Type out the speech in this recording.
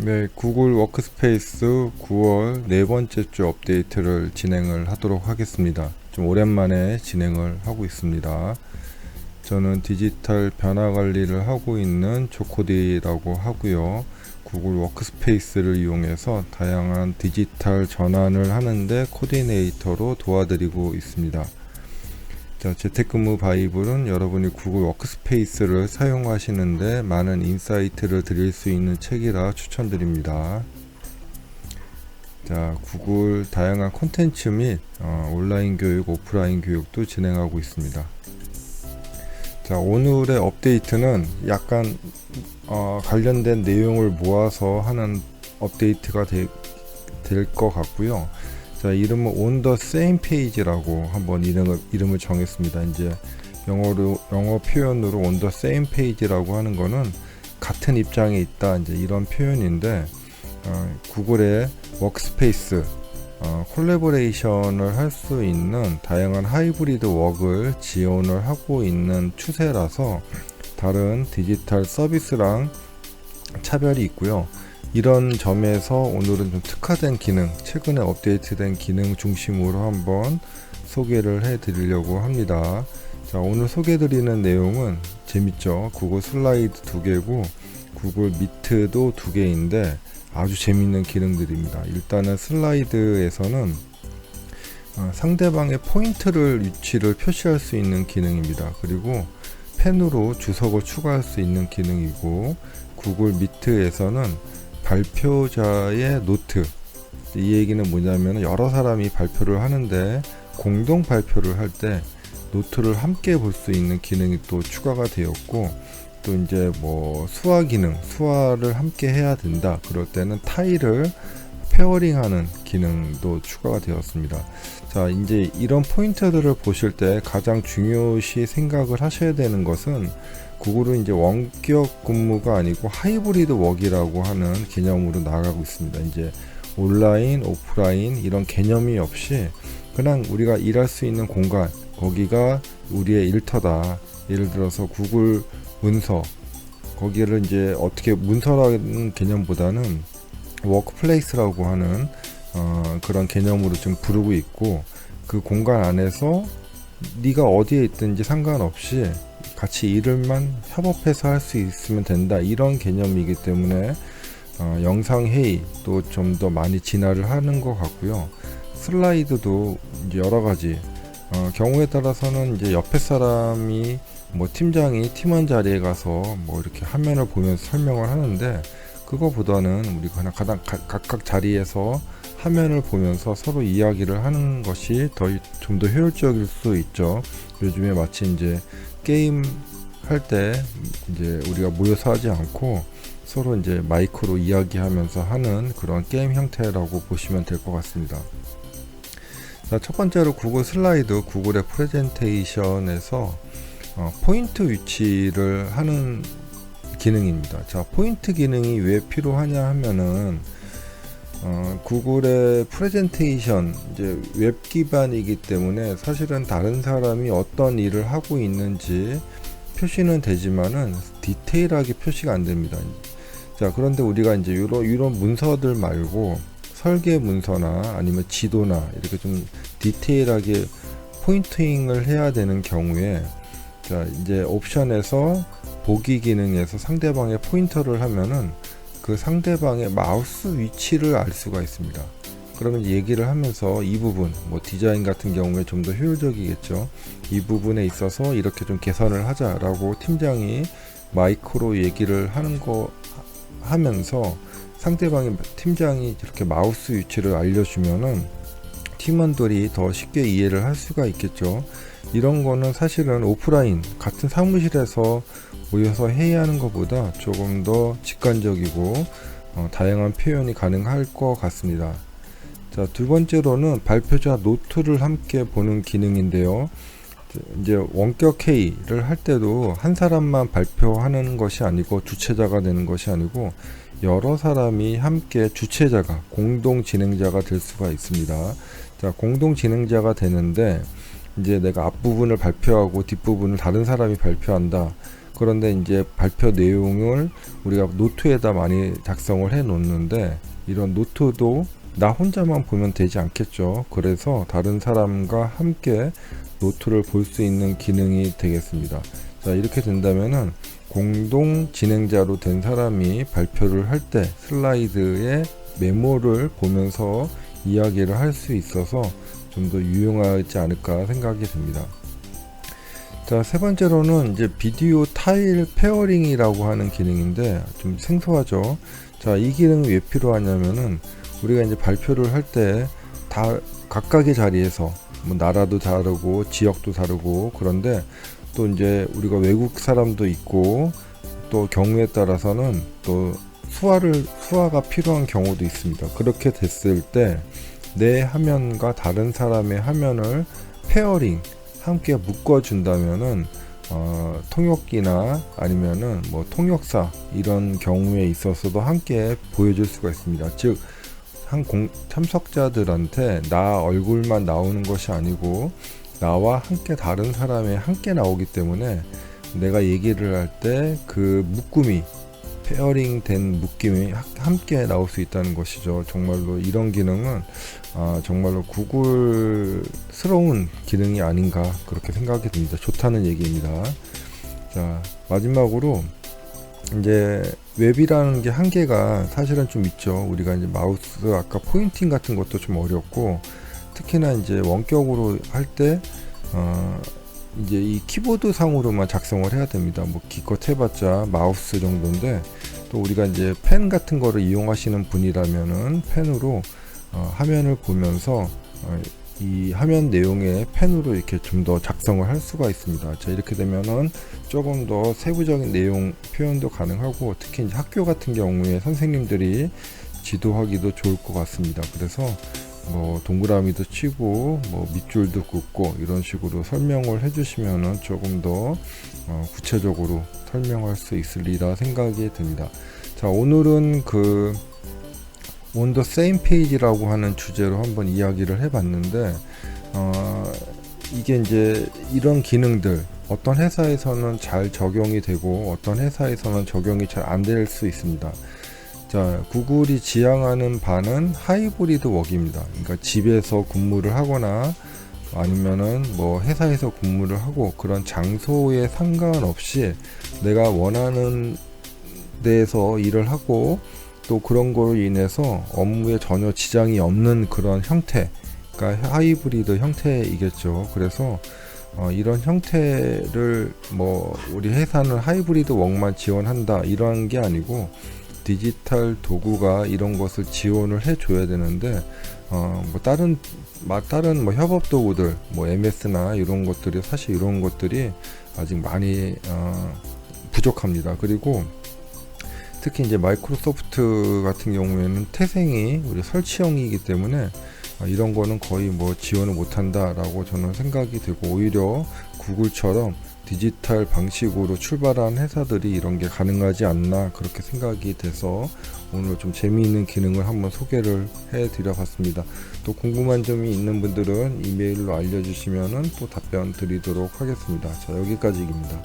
네, 구글 워크스페이스 9월 네 번째 주 업데이트를 진행을 하도록 하겠습니다. 좀 오랜만에 진행을 하고 있습니다. 저는 디지털 변화 관리를 하고 있는 조코디라고 하고요. 구글 워크스페이스를 이용해서 다양한 디지털 전환을 하는데 코디네이터로 도와드리고 있습니다. 자, 재택근무 바이블은 여러분이 구글 워크스페이스를 사용하시는데 많은 인사이트를 드릴 수 있는 책이라 추천드립니다. 자, 구글 다양한 콘텐츠 및 온라인 교육, 오프라인 교육도 진행하고 있습니다. 자, 오늘의 업데이트는 약간 관련된 내용을 모아서 하는 업데이트가 될 것 같고요. 자, 이름은 on the same page라고 한번 이름을 정했습니다. 이제 영어 표현으로 on the same page라고 하는 거는 같은 입장에 있다, 이제 이런 표현인데, 구글의 워크스페이스 콜래보레이션을 할 수 있는 다양한 하이브리드 웍을 지원을 하고 있는 추세라서 다른 디지털 서비스랑 차별이 있고요. 이런 점에서 오늘은 좀 특화된 기능, 최근에 업데이트된 기능 중심으로 한번 소개를 해 드리려고 합니다. 자, 오늘 소개해 드리는 내용은 재밌죠. 구글 슬라이드 2개고 구글 미트도 2개인데 아주 재밌는 기능들입니다. 일단은 슬라이드에서는 상대방의 포인트를 위치를 표시할 수 있는 기능입니다. 그리고 펜으로 주석을 추가할 수 있는 기능이고, 구글 미트에서는 발표자의 노트, 이 얘기는 뭐냐면 여러 사람이 발표를 하는데 공동 발표를 할 때 노트를 함께 볼 수 있는 기능이 또 추가가 되었고, 또 이제 뭐 수화 기능, 수화를 함께 해야 된다 그럴 때는 타일을 페어링하는 기능도 추가가 되었습니다. 자, 이제 이런 포인트들을 보실 때 가장 중요시 생각을 하셔야 되는 것은, 구글은 이제 원격 근무가 아니고 하이브리드 웍이라고 하는 개념으로 나아가고 있습니다. 이제 온라인, 오프라인 이런 개념이 없이 그냥 우리가 일할 수 있는 공간, 거기가 우리의 일터다. 예를 들어서 구글 문서, 거기를 이제 어떻게 문서라는 개념보다는 워크플레이스라고 하는 그런 개념으로 좀 부르고 있고, 그 공간 안에서 네가 어디에 있든지 상관없이 같이 일을만 협업해서 할 수 있으면 된다, 이런 개념이기 때문에 영상 회의도 좀 더 많이 진화를 하는 것 같고요. 슬라이드도 이제 여러 가지 경우에 따라서는 이제 옆에 사람이 뭐 팀장이 팀원 자리에 가서 뭐 이렇게 화면을 보면서 설명을 하는데, 그거보다는 우리가 그냥 각각 자리에서 화면을 보면서 서로 이야기를 하는 것이 좀 더 효율적일 수 있죠. 요즘에 마치 이제 게임 할 때 이제 우리가 모여서 하지 않고 서로 이제 마이크로 이야기하면서 하는 그런 게임 형태라고 보시면 될 것 같습니다. 자, 첫 번째로 구글 슬라이드, 구글의 프레젠테이션에서 포인트 위치를 하는 기능입니다. 자, 포인트 기능이 왜 필요하냐 하면은 구글의 프레젠테이션 이제 웹 기반이기 때문에 사실은 다른 사람이 어떤 일을 하고 있는지 표시는 되지만은 디테일하게 표시가 안 됩니다. 자, 그런데 우리가 이제 이런 문서들 말고 설계 문서나 아니면 지도나 이렇게 좀 디테일하게 포인팅을 해야 되는 경우에, 자, 이제 옵션에서 보기 기능에서 상대방의 포인터를 하면은 그 상대방의 마우스 위치를 알 수가 있습니다. 그러면 얘기를 하면서 이 부분, 뭐 디자인 같은 경우에 좀 더 효율적이겠죠. 이 부분에 있어서 이렇게 좀 개선을 하자라고 팀장이 마이크로 얘기를 하는 거 하면서 상대방의 팀장이 이렇게 마우스 위치를 알려주면은 팀원들이 더 쉽게 이해를 할 수가 있겠죠. 이런 거는 사실은 오프라인 같은 사무실에서 모여서 회의하는 것보다 조금 더 직관적이고 다양한 표현이 가능할 것 같습니다. 자, 두 번째로는 발표자 노트를 함께 보는 기능인데요. 이제 원격 회의를 할 때도 한 사람만 발표하는 것이 아니고 주체자가 되는 것이 아니고 여러 사람이 함께 주체자가, 공동 진행자가 될 수가 있습니다. 자, 공동 진행자가 되는데 이제 내가 앞부분을 발표하고 뒷부분을 다른 사람이 발표한다. 그런데 이제 발표 내용을 우리가 노트에다 많이 작성을 해 놓는데, 이런 노트도 나 혼자만 보면 되지 않겠죠. 그래서 다른 사람과 함께 노트를 볼 수 있는 기능이 되겠습니다. 자, 이렇게 된다면은 공동 진행자로 된 사람이 발표를 할 때 슬라이드에 메모를 보면서 이야기를 할 수 있어서 좀 더 유용하지 않을까 생각이 듭니다. 자, 세 번째로는 이제 비디오 타일 페어링이라고 하는 기능인데 좀 생소하죠. 자, 이 기능이 왜 필요하냐면은 우리가 이제 발표를 할 때 다 각각의 자리에서 뭐 나라도 다르고 지역도 다르고, 그런데 또 이제 우리가 외국 사람도 있고 또 경우에 따라서는 또 수화가 필요한 경우도 있습니다. 그렇게 됐을 때 내 화면과 다른 사람의 화면을 페어링 함께 묶어준다면은 통역기나 아니면은 뭐 통역사 이런 경우에 있어서도 함께 보여줄 수가 있습니다. 즉 참석자들한테 나 얼굴만 나오는 것이 아니고 나와 함께 다른 사람이 함께 나오기 때문에 내가 얘기를 할 때 그 묶음이 페어링 된 묶임이 함께 나올 수 있다는 것이죠. 정말로 이런 기능은 정말로 구글스러운 기능이 아닌가 그렇게 생각이 듭니다. 좋다는 얘기입니다. 자, 마지막으로 이제 웹이라는 게 한계가 사실은 좀 있죠. 우리가 이제 마우스 아까 포인팅 같은 것도 좀 어렵고, 특히나 이제 원격으로 할 때 이제 이 키보드 상으로만 작성을 해야 됩니다. 뭐 기껏 해봤자 마우스 정도인데, 또 우리가 이제 펜 같은 거를 이용하시는 분이라면은 펜으로 화면을 보면서 이 화면 내용에 펜으로 이렇게 좀 더 작성을 할 수가 있습니다. 자, 이렇게 되면은 조금 더 세부적인 내용 표현도 가능하고, 특히 이제 학교 같은 경우에 선생님들이 지도하기도 좋을 것 같습니다. 그래서 뭐 동그라미도 치고 뭐 밑줄도 긋고 이런 식으로 설명을 해주시면은 조금 더 구체적으로 설명할 수 있으리라 생각이 듭니다. 자, 오늘은 On the same page라고 하는 주제로 한번 이야기를 해봤는데, 이게 이제 이런 기능들 어떤 회사에서는 잘 적용이 되고 어떤 회사에서는 적용이 잘 안 될 수 있습니다. 자, 구글이 지향하는 바는 하이브리드 웍입니다. 그러니까 집에서 근무를 하거나 아니면은 뭐 회사에서 근무를 하고, 그런 장소에 상관없이 내가 원하는 데에서 일을 하고 또 그런 거로 인해서 업무에 전혀 지장이 없는 그런 형태, 그러니까 하이브리드 형태이겠죠. 그래서 이런 형태를 뭐 우리 회사는 하이브리드 웍만 지원한다 이런 게 아니고, 디지털 도구가 이런 것을 지원을 해줘야 되는데, 뭐 다른 뭐 협업 도구들, 뭐 MS나 이런 것들이 사실 이런 것들이 아직 많이 부족합니다. 그리고 특히 이제 마이크로소프트 같은 경우에는 태생이 우리 설치형이기 때문에 이런 거는 거의 뭐 지원을 못한다라고 저는 생각이 되고, 오히려 구글처럼 디지털 방식으로 출발한 회사들이 이런 게 가능하지 않나 그렇게 생각이 돼서 오늘 좀 재미있는 기능을 한번 소개를 해 드려 봤습니다. 또 궁금한 점이 있는 분들은 이메일로 알려주시면 또 답변 드리도록 하겠습니다. 자, 여기까지입니다.